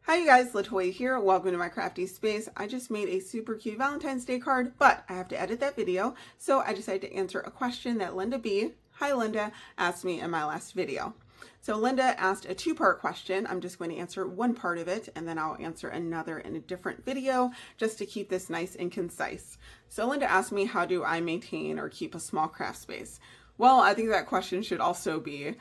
Hi you guys, Latoya here. Welcome to my crafty space. I just made a super cute Valentine's Day card, but I have to edit that video. So I decided to answer a question that Linda B, hi Linda, asked me in my last video. So Linda asked a two-part question. I'm just going to answer one part of it and then I'll answer another in a different video just to keep this nice and concise. So Linda asked me, how do I maintain or keep a small craft space? Well, I think that question should also be,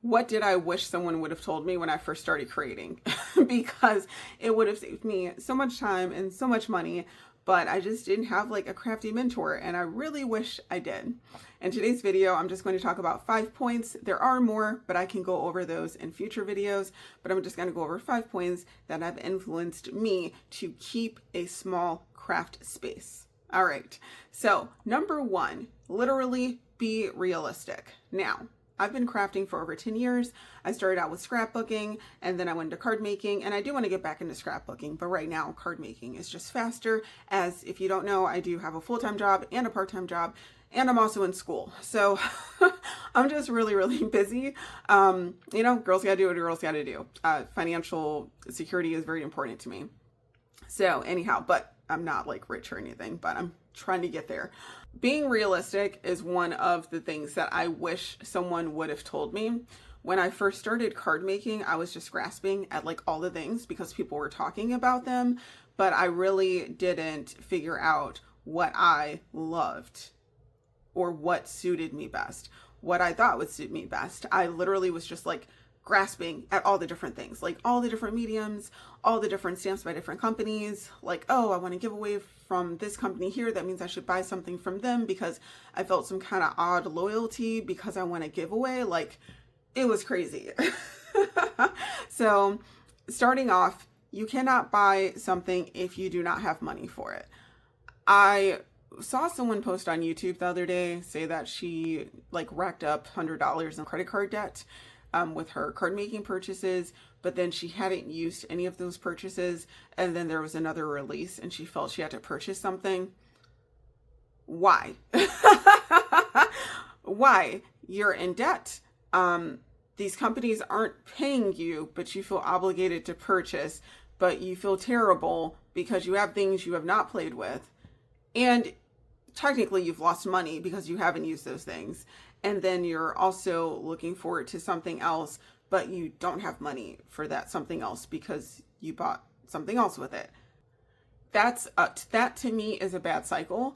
what did I wish someone would have told me when I first started creating? Because it would have saved me so much time and so much money, but I just didn't have like a crafty mentor and I really wish I did. In today's video, I'm just going to talk about 5 points. There are more, but I can go over those in future videos, but I'm just going to go over 5 points that have influenced me to keep a small craft space. All right, so number 1, literally be realistic. Now, I've been crafting for over 10 years. I started out with scrapbooking and then I went into card making, and I do want to get back into scrapbooking, but right now card making is just faster, as if you don't know, I do have a full-time job and a part-time job, and I'm also in school. So I'm just really busy. You know, girls gotta do what girls gotta do. Financial security is very important to me. So anyhow, but I'm not like rich or anything, but I'm trying to get there. Being realistic is one of the things that I wish someone would have told me. When I first started card making, I was just grasping at like all the things because people were talking about them, but I really didn't figure out what I loved or what suited me best, what I thought would suit me best. I literally was just like grasping at all the different things, like all the different mediums, all the different stamps by different companies. Like, oh, I want to give away from this company here. That means I should buy something from them because I felt some kind of odd loyalty because I want to give away. Like, it was crazy. So starting off, you cannot buy something if you do not have money for it. I saw someone post on YouTube the other day say that she like racked up $100 in credit card debt with her card making purchases, but then she hadn't used any of those purchases, and then there was another release and she felt she had to purchase something. Why? Why? You're in debt. These companies aren't paying you, but you feel obligated to purchase, but you feel terrible because you have things you have not played with, and technically you've lost money because you haven't used those things. And then you're also looking forward to something else, but you don't have money for that something else because you bought something else with it. That to me is a bad cycle.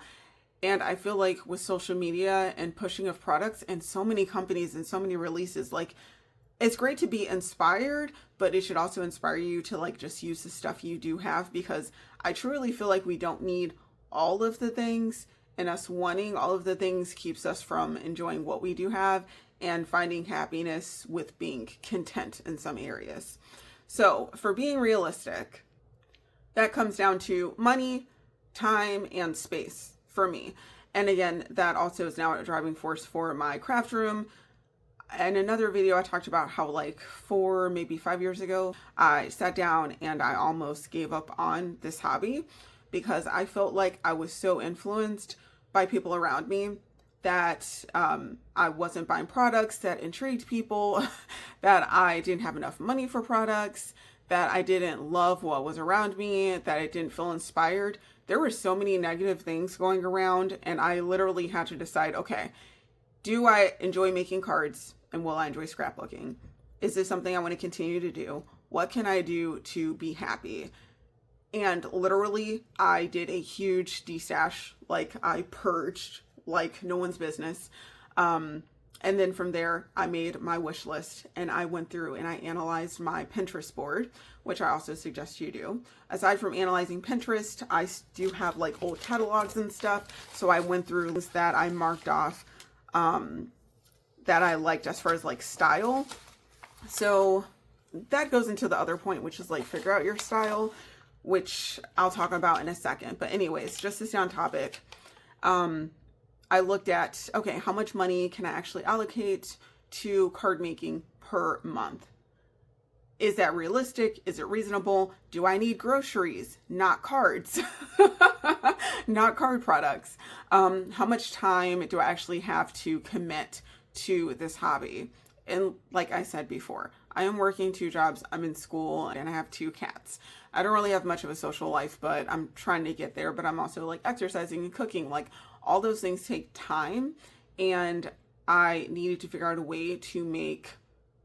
And I feel like with social media and pushing of products and so many companies and so many releases, like, it's great to be inspired, but it should also inspire you to like just use the stuff you do have, because I truly feel like we don't need all of the things, and us wanting all of the things keeps us from enjoying what we do have and finding happiness with being content in some areas. So for being realistic, that comes down to money, time, and space for me. And again, that also is now a driving force for my craft room. In another video, I talked about how like 4, maybe 5 years ago, I sat down and I almost gave up on this hobby because I felt like I was so influenced by people around me that I wasn't buying products that intrigued people, that I didn't have enough money for products, that I didn't love what was around me, that I didn't feel inspired. There were so many negative things going around, and I literally had to decide, okay, do I enjoy making cards, and will I enjoy scrapbooking? Is this something I want to continue to do? What can I do to be happy? And literally, I did a huge destash. Like, I purged like no one's business. And then from there, I made my wish list and I went through and I analyzed my Pinterest board, which I also suggest you do. Aside from analyzing Pinterest, I do have like old catalogs and stuff. So I went through that I marked off that I liked as far as like style. So that goes into the other point, which is like figure out your style, which I'll talk about in a second. But anyways, just to stay on topic, I looked at, okay, how much money can I actually allocate to card making per month? Is that realistic? Is it reasonable? Do I need groceries? Not cards, not card products. How much time do I actually have to commit to this hobby? And like I said before, I am working 2 jobs, I'm in school, and I have 2 cats. I don't really have much of a social life, but I'm trying to get there. But I'm also like exercising and cooking. Like all those things take time, and I needed to figure out a way to make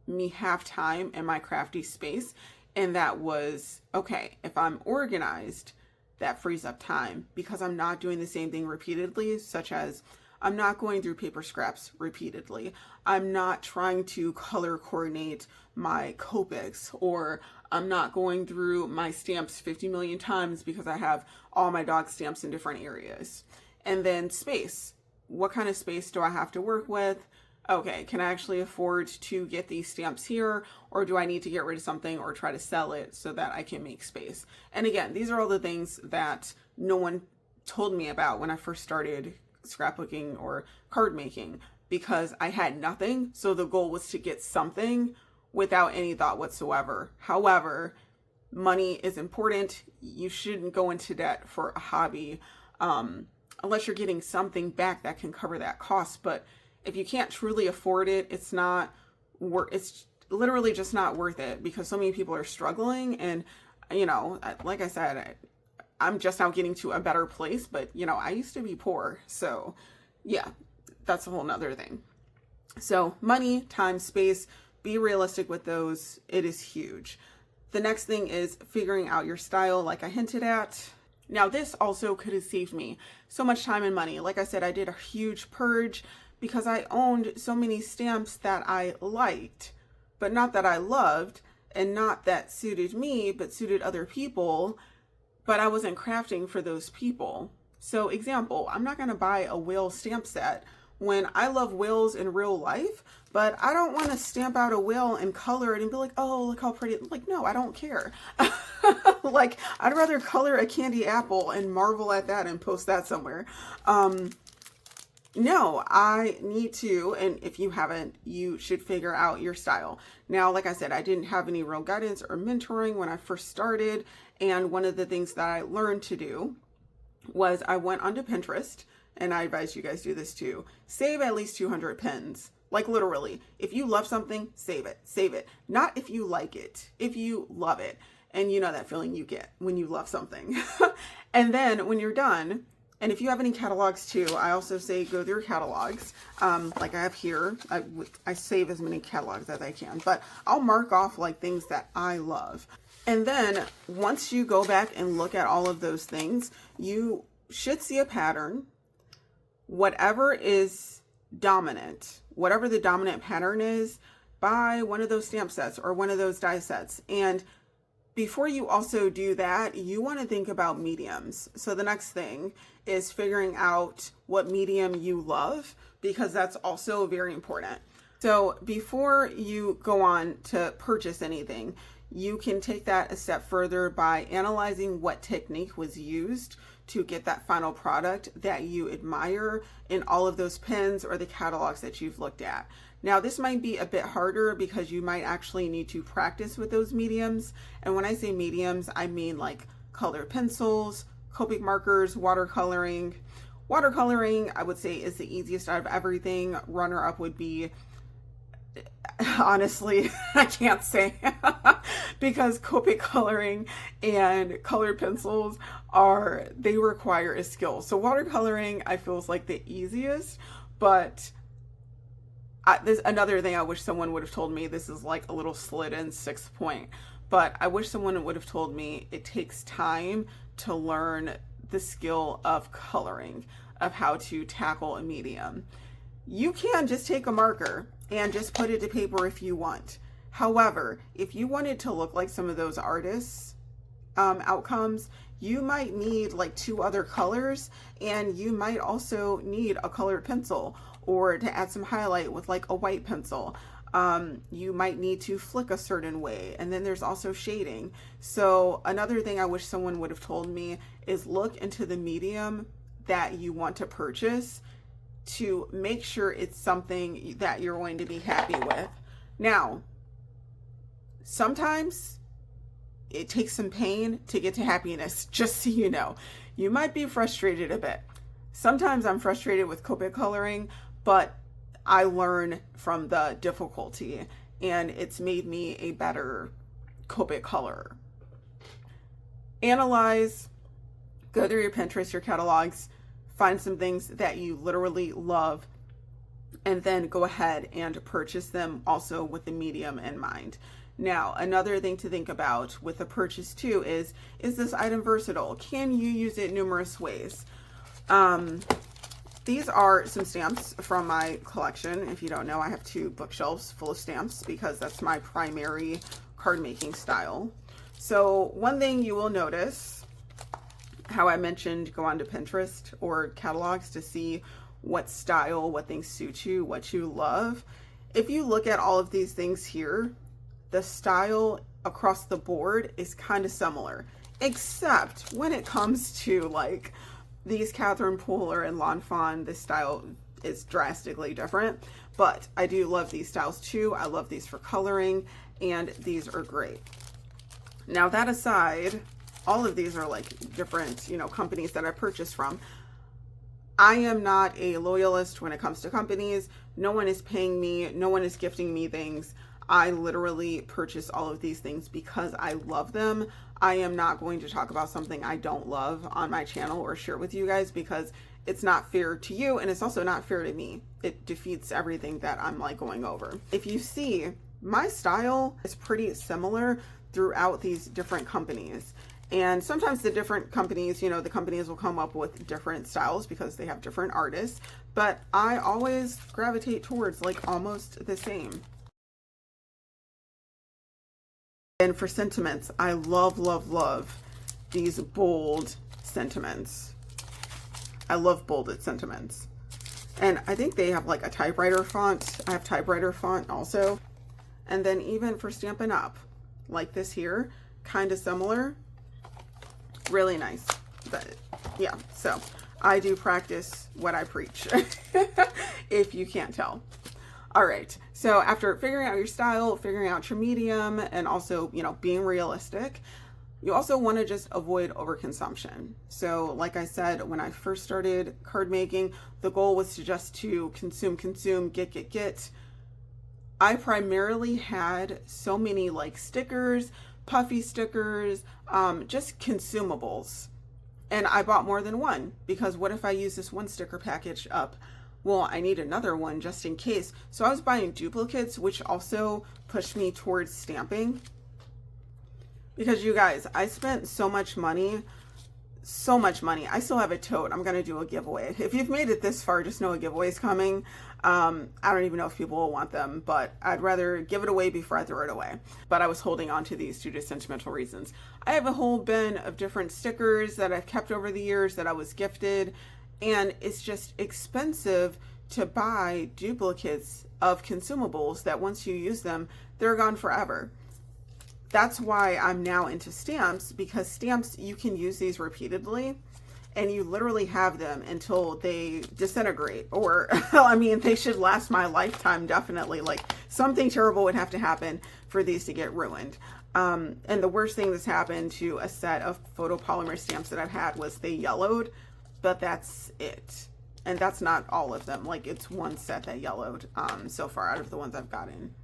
me have time in my crafty space. And that was, okay, if I'm organized, that frees up time because I'm not doing the same thing repeatedly, such as I'm not going through paper scraps repeatedly. I'm not trying to color coordinate my Copics, or I'm not going through my stamps 50 million times because I have all my dog stamps in different areas. And then space. What kind of space do I have to work with? Okay, can I actually afford to get these stamps here, or do I need to get rid of something or try to sell it so that I can make space? And again, these are all the things that no one told me about when I first started scrapbooking or card making, because I had nothing. So the goal was to get something without any thought whatsoever. However, money is important. You shouldn't go into debt for a hobby unless you're getting something back that can cover that cost. But if you can't truly afford it, it's literally just not worth it, because so many people are struggling. And, you know, like I said, I'm just now getting to a better place, but you know, I used to be poor. So yeah, that's a whole nother thing. So money, time, space, be realistic with those. It is huge. The next thing is figuring out your style, like I hinted at. Now this also could have saved me so much time and money. Like I said, I did a huge purge because I owned so many stamps that I liked, but not that I loved, and not that suited me, but suited other people. But I wasn't crafting for those people. So example, I'm not going to buy a whale stamp set when I love whales in real life, but I don't want to stamp out a whale and color it and be like, oh, look how pretty. Like, no, I don't care. Like, I'd rather color a candy apple and marvel at that and post that somewhere. No, I need to, and if you haven't, you should figure out your style. Now, like I said, I didn't have any real guidance or mentoring when I first started, and one of the things that I learned to do was I went onto Pinterest, and I advise you guys do this too. Save at least 200 pins. Like literally, if you love something, save it. Save it. Not if you like it, if you love it. And you know that feeling you get when you love something. And then when you're done, and if you have any catalogs too, I also say go through catalogs. Like I have here, I save as many catalogs as I can, but I'll mark off like things that I love. And then once you go back and look at all of those things, you should see a pattern. Whatever is dominant, whatever the dominant pattern is, buy one of those stamp sets or one of those die sets. And before you also do that, you want to think about mediums. So the next thing is figuring out what medium you love, because that's also very important. So before you go on to purchase anything, you can take that a step further by analyzing what technique was used to get that final product that you admire in all of those pins or the catalogs that you've looked at. Now, this might be a bit harder because you might actually need to practice with those mediums. And when I say mediums, I mean like colored pencils, Copic markers, watercoloring. Watercoloring, I would say, is the easiest out of everything. Runner up would be, honestly, I can't say because Copic coloring and colored pencils they require a skill. So watercoloring, I feel, is like the easiest, but there's another thing I wish someone would have told me. This is like a little slid in 6th point, but I wish someone would have told me it takes time to learn the skill of coloring, of how to tackle a medium. You can just take a marker and just put it to paper if you want. However, if you want it to look like some of those artists' outcomes, you might need like 2 other colors, and you might also need a colored pencil, or to add some highlight with like a white pencil. You might need to flick a certain way, and then there's also shading. So another thing I wish someone would have told me is look into the medium that you want to purchase to make sure it's something that you're going to be happy with. Now, sometimes it takes some pain to get to happiness, just so you know. You might be frustrated a bit. Sometimes I'm frustrated with Copic coloring, but I learn from the difficulty. and it's made me a better Copic colorer. Analyze, go through your Pinterest, your catalogs, find some things that you literally love, and then go ahead and purchase them also with the medium in mind. Now, another thing to think about with a purchase too is this item versatile? Can you use it numerous ways? These are some stamps from my collection. If you don't know, I have 2 bookshelves full of stamps because that's my primary card making style. So one thing you will notice, how I mentioned go onto Pinterest or catalogs to see what style, what things suit you, what you love. If you look at all of these things here, the style across the board is kind of similar, except when it comes to like these Catherine Pooler and Lawn Fawn, this style is drastically different, but I do love these styles too. I love these for coloring, and these are great. Now that aside, all of these are like different, you know, companies that I purchased from. I am not a loyalist when it comes to companies. No one is paying me, no one is gifting me things. I literally purchase all of these things because I love them. I am not going to talk about something I don't love on my channel or share with you guys because it's not fair to you, and it's also not fair to me. It defeats everything that I'm like going over. If you see, my style is pretty similar throughout these different companies. And sometimes the different companies, you know, the companies will come up with different styles because they have different artists, but I always gravitate towards like almost the same. And for sentiments, I love, love, love these bold sentiments. I love bolded sentiments. And I think they have like a typewriter font. I have typewriter font also. And then even for Stampin' Up, like this here, kind of similar. Really nice. But yeah, so I do practice what I preach, if you can't tell. All right, so after figuring out your style, figuring out your medium, and also, you know, being realistic, you also want to just avoid overconsumption. So like I said, when I first started card making, the goal was to just to consume, get. I primarily had so many like stickers, puffy stickers, just consumables. And I bought more than one because what if I use this one sticker package up? Well, I need another one just in case. So I was buying duplicates, which also pushed me towards stamping. Because you guys, I spent so much money. I still have a tote. I'm going to do a giveaway. If you've made it this far, just know a giveaway is coming. I don't even know if people will want them, but I'd rather give it away before I throw it away. But I was holding on to these due to sentimental reasons. I have a whole bin of different stickers that I've kept over the years that I was gifted. And it's just expensive to buy duplicates of consumables that once you use them, they're gone forever. That's why I'm now into stamps, because stamps, you can use these repeatedly and you literally have them until they disintegrate, or I mean, they should last my lifetime, definitely. Like something terrible would have to happen for these to get ruined. And the worst thing that's happened to a set of photopolymer stamps that I've had was they yellowed, but that's it. And that's not all of them. Like it's one set that yellowed so far out of the ones I've gotten.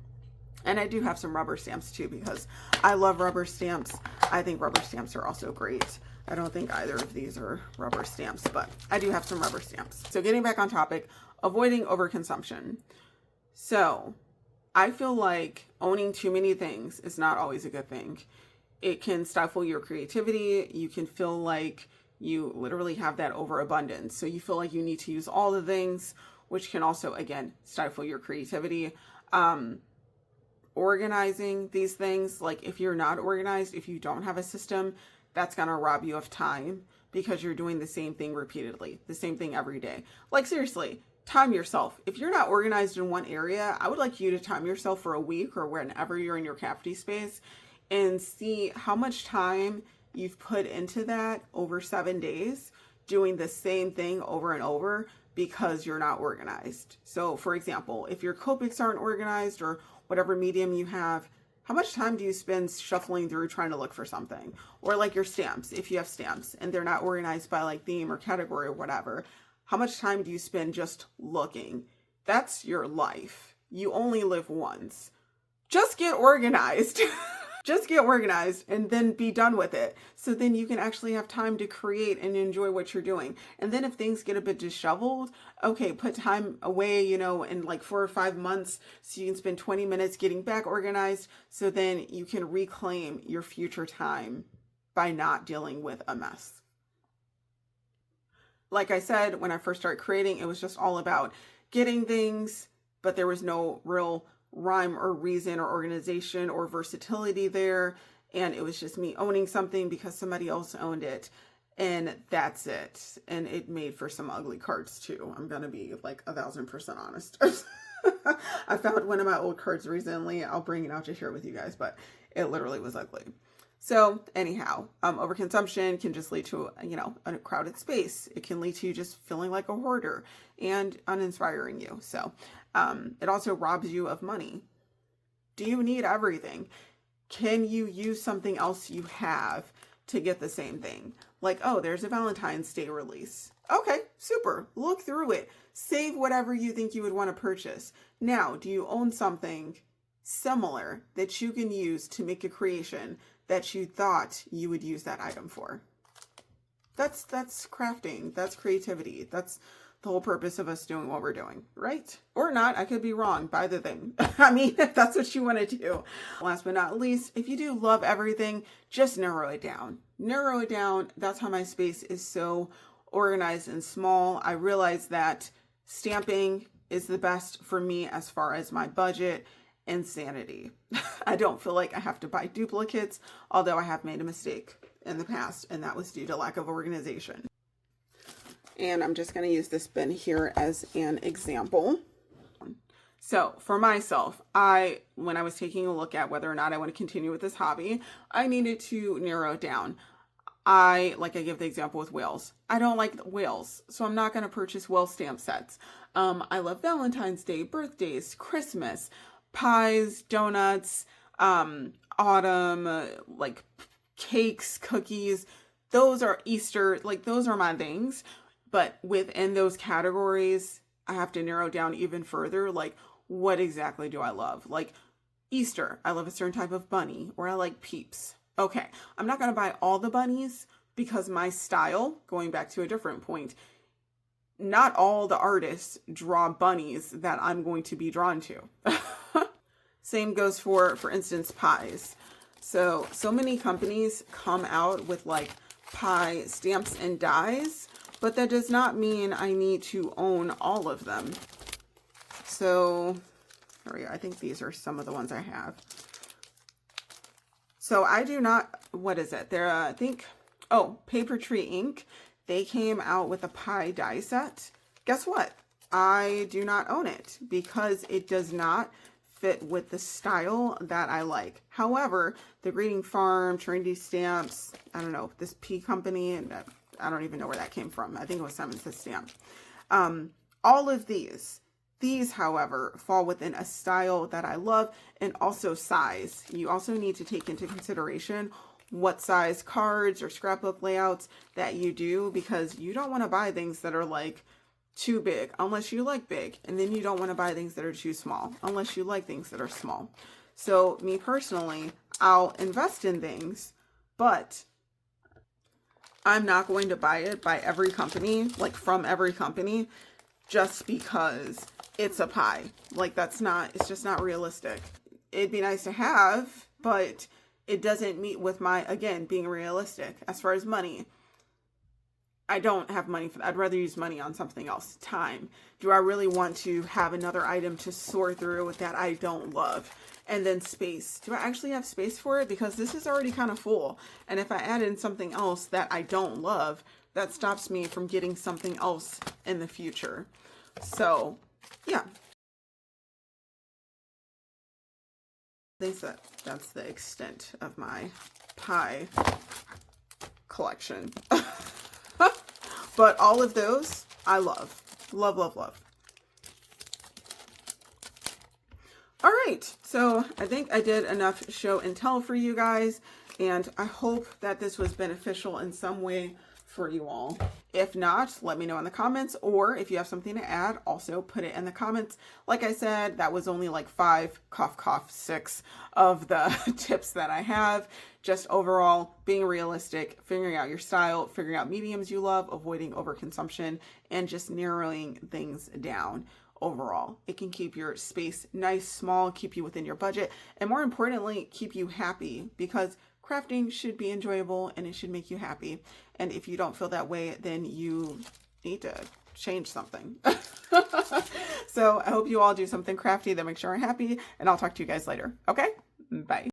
And I do have some rubber stamps too, because I love rubber stamps. I think rubber stamps are also great. I don't think either of these are rubber stamps, but I do have some rubber stamps. So getting back on topic, avoiding overconsumption. So I feel like owning too many things is not always a good thing. It can stifle your creativity. You can feel like you literally have that overabundance. So you feel like you need to use all the things, which can also, again, stifle your creativity. Organizing these things, like if you're not organized, if you don't have a system, that's going to rob you of time because you're doing the same thing repeatedly, the same thing every day. Like seriously, time yourself. If you're not organized in one area, I would like you to time yourself for a week or whenever you're in your crafty space and see how much time you've put into that over 7 days, doing the same thing over and over because you're not organized. So for example, if your Copics aren't organized or whatever medium you have, how much time do you spend shuffling through trying to look for something? Or like your stamps, if you have stamps and they're not organized by like theme or category or whatever, how much time do you spend just looking? That's your life. You only live once. Just get organized. Just get organized and then be done with it. So then you can actually have time to create and enjoy what you're doing. And then if things get a bit disheveled, okay, put time away, you know, in like 4 or 5 months so you can spend 20 minutes getting back organized. So then you can reclaim your future time by not dealing with a mess. Like I said, when I first started creating, it was just all about getting things, but there was no real rhyme or reason or organization or versatility there. And it was just me owning something because somebody else owned it. And that's it. And it made for some ugly cards too. I'm going to be like 1000% honest. I found one of my old cards recently. I'll bring it out to share with you guys, but it literally was ugly. So anyhow, overconsumption can just lead to, you know, a crowded space. It can lead to you just feeling like a hoarder and uninspiring you. So it also robs you of money. Do you need everything? Can you use something else you have to get the same thing? Like, oh, there's a Valentine's Day release. Okay, super. Look through it. Save whatever you think you would want to purchase. Now, do you own something similar that you can use to make a creation that you thought you would use that item for? That's crafting. That's creativity. That's the whole purpose of us doing what we're doing, right? Or not. I could be wrong by the thing. I mean, if that's what you want to do. Last but not least, if you do love everything, just narrow it down. Narrow it down. That's how my space is so organized and small. I realize that stamping is the best for me as far as my budget and sanity. I don't feel like I have to buy duplicates, although I have made a mistake in the past, and that was due to lack of organization. And I'm just going to use this bin here as an example. So for myself, when I was taking a look at whether or not I want to continue with this hobby, I needed to narrow it down. I give the example with whales. I don't like whales, so I'm not going to purchase whale stamp sets. I love Valentine's Day, birthdays, Christmas, pies, donuts, autumn, like cakes, cookies. Those are Easter, like those are my things. But within those categories, I have to narrow down even further. Like, what exactly do I love? Like Easter, I love a certain type of bunny, or I like Peeps. Okay, I'm not going to buy all the bunnies because my style, going back to a different point, not all the artists draw bunnies that I'm going to be drawn to. Same goes for instance, pies. So many companies come out with like pie stamps and dies, but that does not mean I need to own all of them. So here we go. I think these are some of the ones I have. So I do not, what is it? They're, I think, oh, Paper Tree Inc. They came out with a pie die set. Guess what? I do not own it because it does not fit with the style that I like. However, the Greeting Farm, Trendy Stamps, I don't know, this P company, and I don't even know where that came from. I think it was Simon Says Stamp. All of these, however, fall within a style that I love, and also size. You also need to take into consideration what size cards or scrapbook layouts that you do, because you don't want to buy things that are like too big unless you like big, and then you don't want to buy things that are too small unless you like things that are small. So me personally, I'll invest in things, but I'm not going to buy it by every company, like from every company, just because it's a pie. Like it's just not realistic. It'd be nice to have, but it doesn't meet with my, again, being realistic. As far as money, I don't have money for that. I'd rather use money on something else. Time. Do I really want to have another item to sort through that I don't love? And then space. Do I actually have space for it? Because this is already kind of full. And if I add in something else that I don't love, that stops me from getting something else in the future. So, yeah. I think that's the extent of my pie collection. But all of those, I love. Love, love, love. All right, so I think I did enough show and tell for you guys, and I hope that this was beneficial in some way for you all. If not, let me know in the comments, or if you have something to add, also put it in the comments. Like I said, that was only like 5, cough, cough, 6 of the tips that I have. Just overall being realistic, figuring out your style, figuring out mediums you love, avoiding overconsumption, and just narrowing things down. Overall, it can keep your space nice, small, keep you within your budget, and more importantly, keep you happy, because crafting should be enjoyable and it should make you happy. And if you don't feel that way, then you need to change something. So I hope you all do something crafty that makes you happy, and I'll talk to you guys later. Okay? Bye.